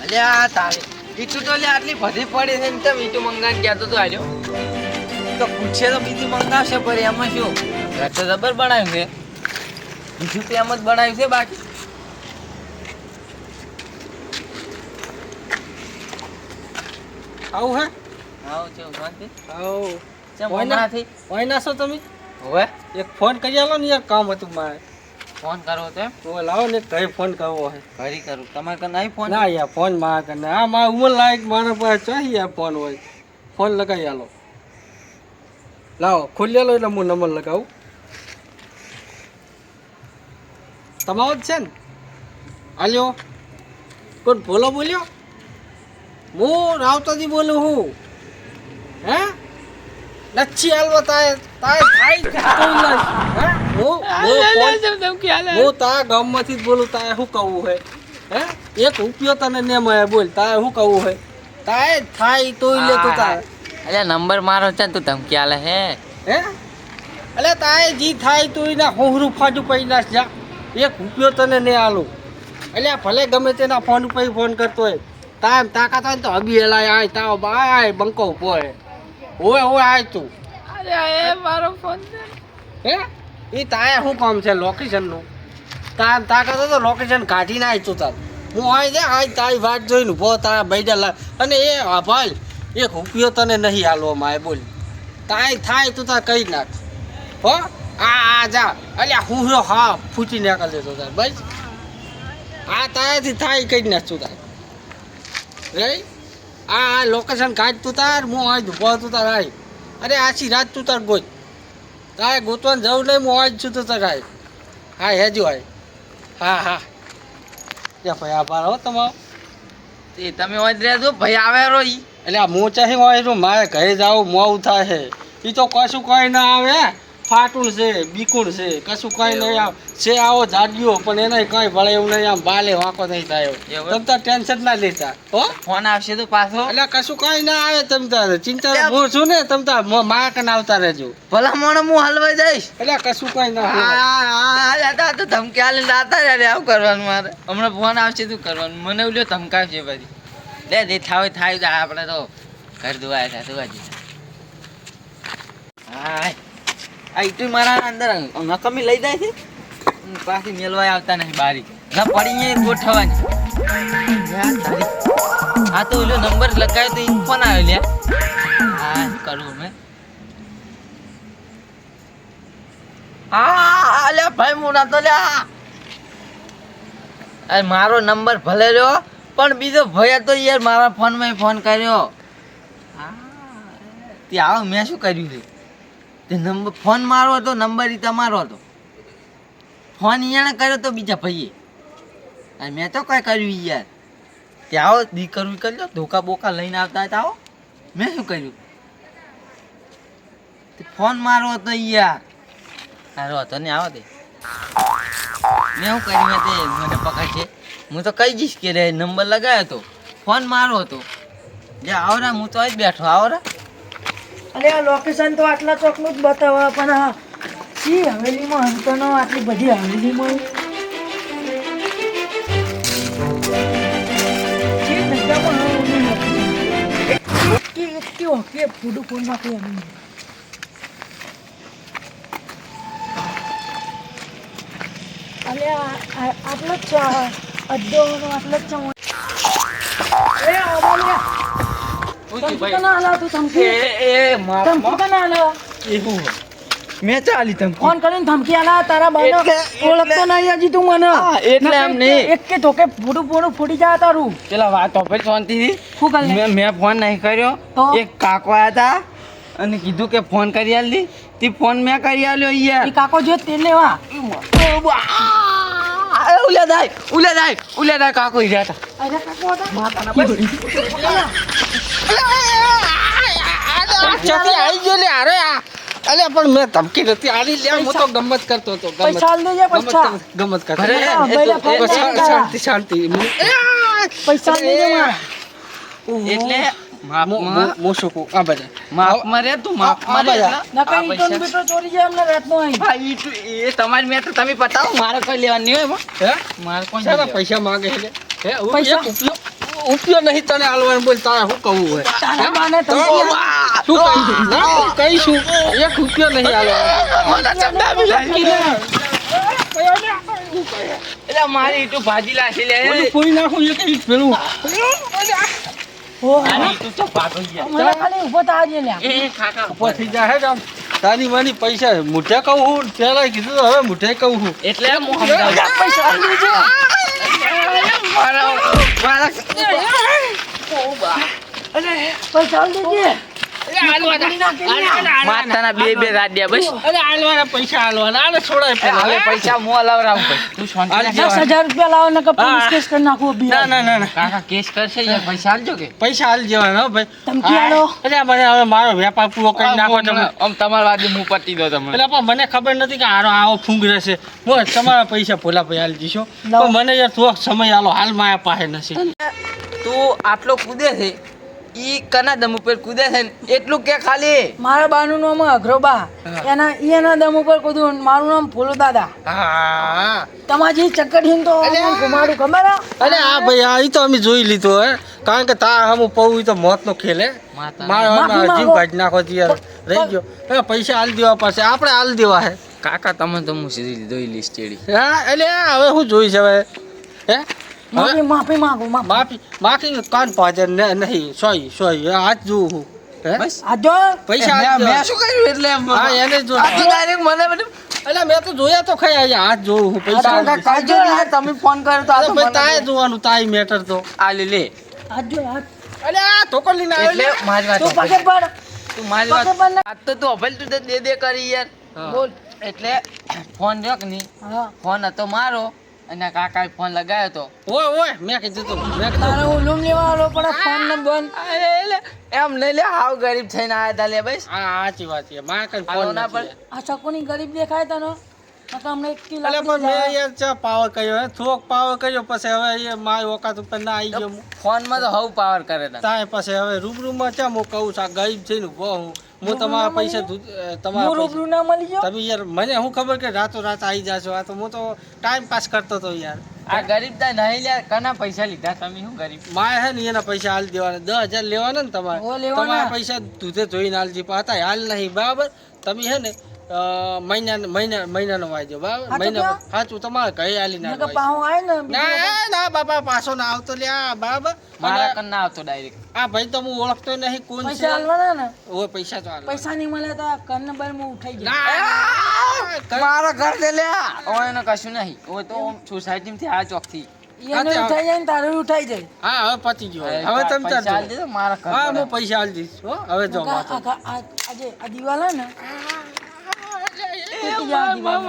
અલ્યા તારે ઈટુ તો લે આટલી બધી પડી છે ને તેમ ઈટુ મંગાને કહેતો તો આજો તો પૂછે તો બીજી મંગાવશે પર એમાં શું ઘર તો જબર બનાવ્યું છે બીજું તો એમ જ બનાવ્યું છે બાકી આવું હે આવો છે શાંતિ આવું ચમ હમણાંથી હોય ના છો તમે હવે એક ફોન કરી આલો ને યાર કામ હતું મારે ફોન કરવો તો એમ તો લાવો ને કઈ ફોન કરવો હે ઘરી કરું તમારે કને નહીં ફોન ના યાર ફોન મારા કને આ મારા ઉંમર લાયક મારા પાસે ચાહી યાર ફોન હોય ફોન લગાવી આલો લાવો ખોલી આલો એટલે હું નંબર લગાવું તમારો જ છે ને આલ્યો કોણ બોલો બોલ્યો હું રાવતાજી બોલું હું હે લચ્છી હાલવા તાય તાય થાય હે હું તારા ગામમાંથી જ બોલું તારે શું કહું હે હે એક રૂપિયો તને ને મળે બોલ તારે શું કહું હે તારે થાય તોય લે તો તારે અલ્યા નંબર મારો છે તું ધમકી આલે હે હે અલે તારે જી થાય તોય ના હોહરું ફાડું પડી નાખ જા એક રૂપિયો તને ને આલું અલ્યા ભલે ગમે તેના ફોન ઉપર ફોન કરતો હોય તામ તાકાત હોય ને તો હબી હેલાય આય તાવ બાય બંકો ઉભો હે ઓય ઓય આય તું અરે એ મારો ફોન હે એ તારે શું કામ છે લોકેશનનું તાર તાકાત હોય તો લોકેશન કાઢીને આય તું તાર હું આય છે આય તારી વાટ જોઈને ઉભો તારા બૈડા અને એ ભાઈ એક રૂપિયો તને નહીં હાલવામાં આવે બોલ તાય થાય તું તાર કહી નાખ હો આ જા અલ્યા હું હા ફૂટી નાખ લેતો તાર બસ આ તારાથી થાય કહી નાખ તું તાર રે આ લોકેશન કાઢ તું તાર હું આજ ઉભો તું તાર આય અરે આછી રાત તું તાર ગોત તારે ગોતવાનું જવું નહીં હું આજ છું તું તાર આય હા હેજો આય હા હા ત્યાં ભાઈ આભાર હો તમારો એ તમે ઓજ રહેજો ભાઈ આવે રો ઈ એટલે આ હું ચાહી હોય મારે ઘરે જાવું મોડું થાય છે એ તો કશું કઈ ના આવે ફાટું છે બીકુણ છે કશું કઈ નહીં આવ છે આવો જાડ્યો પણ એને કઈ ભળે એવું નહીં આમ બાલે વાંકો નહીં થાય તમ તાર ટેન્શન ના લેતા હો ફોન આવશે તો પાછો એટલે કશું કઈ ના આવે તમ તાર ચિંતા હું છું ને તમ તાર મારા કને આવતા રહેજો ભલા મોણ હું હલવાઈ જઈશ એટલે કશું કઈ ના આ તો ધમકી આલે દાતા રે આવું કરવાનું મારે હમણાં ફોન આવશે તું કરવાનું મને ઉલ્યો ધમકાવશે પછી લે જે થાય થાય જાય આપણે તો ઘર ધોવાય થાય ધોવા હા આ ઈટુ મારા અંદર નકમી લઈ જાય છે પાછી મેલવાય આવતા નહીં બારી ના પડી ગોઠવાની હા તો ઓલો નંબર લગાવ્યો તો ઈ ફોન આવ્યો લ્યા હા કરું મેં હા લે ભાઈ મોડા તો લ્યા અરે મારો નંબર ભલે રહ્યો પણ બીજો ભાઈ તો યાર મારા ફોનમાં ફોન કર્યો હા તે આવો મેં શું કર્યું છે તે નંબર ફોન મારો હતો નંબર ઈ તમારો હતો ફોન અહીંયા કર્યો તો બીજા ભાઈએ અને મેં તો કઈ કર્યું યાર તે આવો દી કરવું કરી લો ધોકા બોકા લઈને આવતા હતા આવો મેં શું કર્યું તે ફોન મારો હતો યાર સારો હતો ને આવો તે મેં શું કર્યું તે મને પકડશે હું તો કહી દઈશ કે રે નંબર લગાવ્યો હતો ફોન મારો હતો જે આવરા હું તો જ બેઠો આવરા અરે આ લોકેશન તો આટલા ચોકનું જ બતાવે પણ હા શી હવેલીમાં હંતો ન આટલી બધી હવેલીમાં શી ધંધામાં ઓકે ફૂડું ફોન નાખી અમે અરે આટલો જ છે અડધો આટલો જ છે એ આવો ધમકી કના આલા તું ધમકી ધમકી કના આલા એવું મેં ચાલી તમે ફોન કરીને ધમકી આલા તારા બાનો ઓળખતો નહીં હજી તું મને એટલે એમ નહીં એક કે ધોકે ફૂડું ફૂટી જાય તારું પેલા વાતો પર શાંતિથી શું કરે મેં ફોન નહીં કર્યો તો? એક કાકો આયા હતા અને કીધું કે ફોન કરી આલી તે ફોન મેં કરી આલ્યો યાર ઈ કાકો જો તે લેવા ઉલે દાય કાકો ઈ રહ્યા અરે કાકો હતા હતા ચાતી આવી ગયો લે અરે અલે પણ મેં ધમકી નથી આલી લે હું તો ગમત કરતો હતો પૈસા આલ દેજે પૈસા ગમત કરતો અરે, શાંતિ શાંતિ પૈસા આલ દેજે મારા એટલે હું શું કહું આ બધા માફમાં રે તું માફમાં રે ના કઈ ઈટો ને બીટો ચોરી જાય અમને રાતનો અહીં ભાઈ એ તમારી મેં તો તમે બતાવો મારે કોઈ લેવાની નહીં હોય હે મારે કોઈ સારા પૈસા માંગે છે હે પૈસા? એક ઉપયોગ ઉપયોગ નહીં તને હાલવાનું બોલ તારે શું કહું હોય તારા બાને ધમકી આલી. શું કહીશું ના કહીશું એક રૂપિયો નહીં હાલવાનો એટલે મારી ઈટું ભાજી લાશી લે ઓલું પૂરી નાખું એક ઈટ પેલું ઓ, મારી ઈટું તો ભાગો ગયા મને ખાલી ઊભો થાજે લ્યા. એ કાકા ઉપર થઈ જાય આમ તારી મારી પૈસા મુઠે કહું હું પેલા કીધું તો હવે મુઠે કહું હું એટલે હું સમજાવું પૈસા આલી દેજે. પૈસા આલી દેજે. માતાના બે રાડ્યા બસ અરે હાલવાના પૈસા હાલવાના આને છોડાય હવે પેલા પૈસા મોં લાવરાવું ભાઈ તું શાંતિ હાલ રાખ. જે. 10,000 રૂપિયા લાવો નકર પોલીસ હા. કેસ કરી નાખું અભી. ના ના ના ના કાકા કેસ કરશે યાર પૈસા આલજો કે પૈસા હાલ જવાના હો ભાઈ ધમકી આલો. અરે મને હવે મારો વેપાર પૂરો કરી નાખો તમે આમ તમારા વાદે હું પતી દો તમને એટલે પણ મને ખબર નથી કે આરો આવો ફૂંગ રહેશે હું તમારા પૈસા ભોલા ભાઈ હાલ દીશો લાવો. પણ મને યાર થોડોક સમય આલો હાલ મારા પાસે નથી તું આટલો કૂદે છે ઈ કના દમ ઉપર કૂદે છે ને એટલું કે ખાલી મારા બાનું નામ અઘરોબા. એના દમ ઉપર કીધું મારું નામ ફૂલો દાદા. હા તમારી ચક્કડીને તો ઘુમાડું ખબર હે? અરે હા ભાઈ આ ઈ તો અમે જોઈ લીધો હે કારણ કે તાર હમ પવું તો મોતનો ખેલ હે માતા. મારો માફી જીવ માંગો. કાઢી નાખો છે યાર રહી ગયો હવે પૈસા હાલ દેવા પાસે આપણે હાલ દેવા હે કાકા તમે તો હું સીધી જોઈ લીસ ચેડી હા એટલે હવે શું જોઈશ હવે હે હવે માફી માંગો માફી. માફી કાન પાજર નહીં સોય હાથ જોઉં હું હે બસ આ જો પૈસા હાલ મેં દેવા. શું કર્યું એટલે એમ હા એને જો આ તો direct મને બધું એટલે મેં તો જોયા તો ખરી અહીંયા હાથ જોઉં હું પૈસા હાલ દઈશ. કાકા યાર તમે ફોન કર્યો તો આ અરે તો ભાઈ મને તાય જોવાનું તાય મેટર તો આ લે આ જો આ અલે આ ધોકો લઈને આવ્યો એટલે લે. મારી વાત તું પગે સાંભળ. પડ. તું મારી વાત પગે પડ ને. આજ તો તું અભલ તું તો દે કરી યાર હા. બોલ. એટલે ફોન રહ્યો કે નહીં હા. ફોન હતો મારો અને કાકાએ ફોન લગાવ્યો તો ઓય મેં કીધું તું મેં કીધું તારે હું લૂમ લેવા આલો પણ ફોન ને બંધ. એમ લઈ લે હાવ ગરીબ થઈને આયા તા લે બસ હા સાચી વાત છે મારા કઈ હાલો ફોન ના નથી પણ. આ ચકોની ગરીબ દેખાય તને નકર હમણાં 1 કિલો એટલે પણ મેં યાર ચા પાવર કર્યો હે થોક પાવર કર્યો પછી હવે એ મારી ઓકાત ઉપર ના આવી ગયો હું. ફોનમાં તો હવ પાવર કરે તને તાય પછી હવે રૂબરૂમાં ચા હું કહું છું આ ગરીબ છે ને હું તમારા પૈસા તમારા પૈસા રૂબરૂ ના મળી ગયો. તમે યાર મને શું ખબર કે રાતો રાત આવી જાશો આ તો હું તો ટાઈમ પાસ કરતો હતો યાર આ ગરીબ તા નહીં લે કના પૈસા લીધા તમે શું ગરીબ મારે હે ને એના પૈસા હાલ દેવાના 10,000 લેવાના ને તમારે ઓ લેવાના. તમારા પૈસા દૂધે જોઈને હાલજી પણ હતા હાલ નહીં બરાબર તમે હે ને મહિનાનો વાંચજો બરાબર હા તો મહિના ક્યાં? સાચું તમારે ઘરે હાલી ના નકર પાહો આય ને ના બાપા પાછો ના આવતો લ્યા બરાબર મારા અને કન ના આવતો ડાયરેક્ટ આ ભાઈ તો હું ઓળખતો નહીં કોણ છે પૈસા આલવાના ને. ઓય પૈસા તો હાલ પૈસા નહીં મળે તો આ ઘરને બાર માં ઉઠાઈ જાય. મારા ઘર દે લે ઓય એને કશું નહીં ઓય તો સોસાયટી માંથી આ ચોક થી એને ઉઠાઈ જાય ને તારે ઉઠાઈ જાય. હા હવે પતી ગયો હવે તમે પૈસા ચાલજો આલી દે મારા ઘર હા પર. હું પૈસા હાલ દઈશ હો હવે જો વાંચો આજે આ દિવાલ હે ને તૂટી જાય દિવાલ.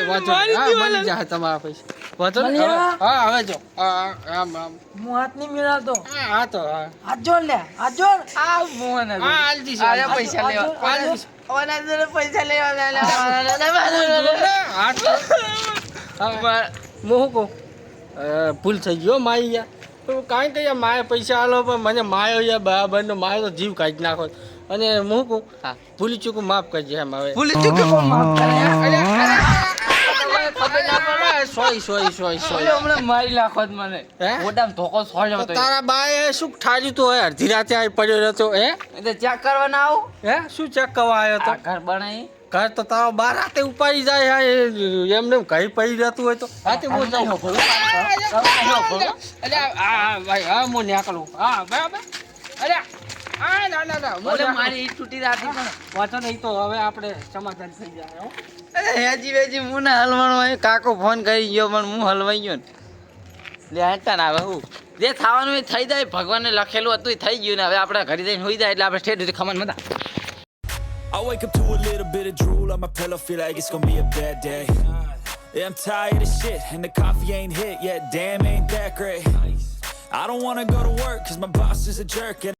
વાંચો હા મળી જાય તમારા પૈસા વાંચો ને મળી હવે ગયા? હા હવે જો આમ હું હાથ નહીં મિલાવતો. હા તો હા હાથ જોડ લે હાથ જોડ. આ મોહન હા હાલ દઈશ આયા પૈસા આ લેવા જો- હાલ દઈશ ઓના જોડે પૈસા લેવા હાથ હું શું કહું ભૂલ થઈ ગયો મારી યાર તો કાંઈ કહીએ મારે પૈસા આલો પણ મને માયો યાર બરાબરનો મારો તો જીવ કાઢી નાખો અને હું શું કહું હા. ભૂલી ચૂકું માફ કરજે એમ હવે ભૂલી ચૂક્યો કોણ માફ કરે સોય હમણાં મારી લાખો જ મને હે? ઓડામ ધોકો સોળ્યો તો હતો તારા બાએ શું ઠાર્યું તો હે અડધી રાતે આવી પડ્યો હતો હે એ તો ચેક કરવા ના આવું હે શું ચેક કરવા આવ્યો આ તો ઘર બનાવી ઘર તો તારો બાર રાતે ઉપાડી જાય હા એમને ઘરે પડી રહેતું હોય તો રાતે હું જાઉં અરે હા ભાઈ હા હું નીકળું હા બરાબર અરે હા ના ઓલે મારી ઈટ તૂટી રાતી પણ વાંચો નહીં તો હવે આપણે સમાધાન થઈ જાય હો. અરે હેજી વેજી હું ના હલવાનો હોય કાકો ફોન કરી ગયો પણ હું હલવાઈ ગયો ને લે હેટા ના હવે હું જે થવાનું એ થઈ જાય ભગવાને લખેલું હતું એ થઈ ગયું ને હવે આપણે ઘરે જઈને હોઈ જાય એટલે આપણે ઠેઠ સુધી khaman મતા I wake up to a little bit of drool on my pillow, feel like it's gonna be a bad day. Yeah, I'm tired of shit, and the coffee ain't hit yet, damn ain't that great. I don't wanna go to work, cause my boss is a jerk, and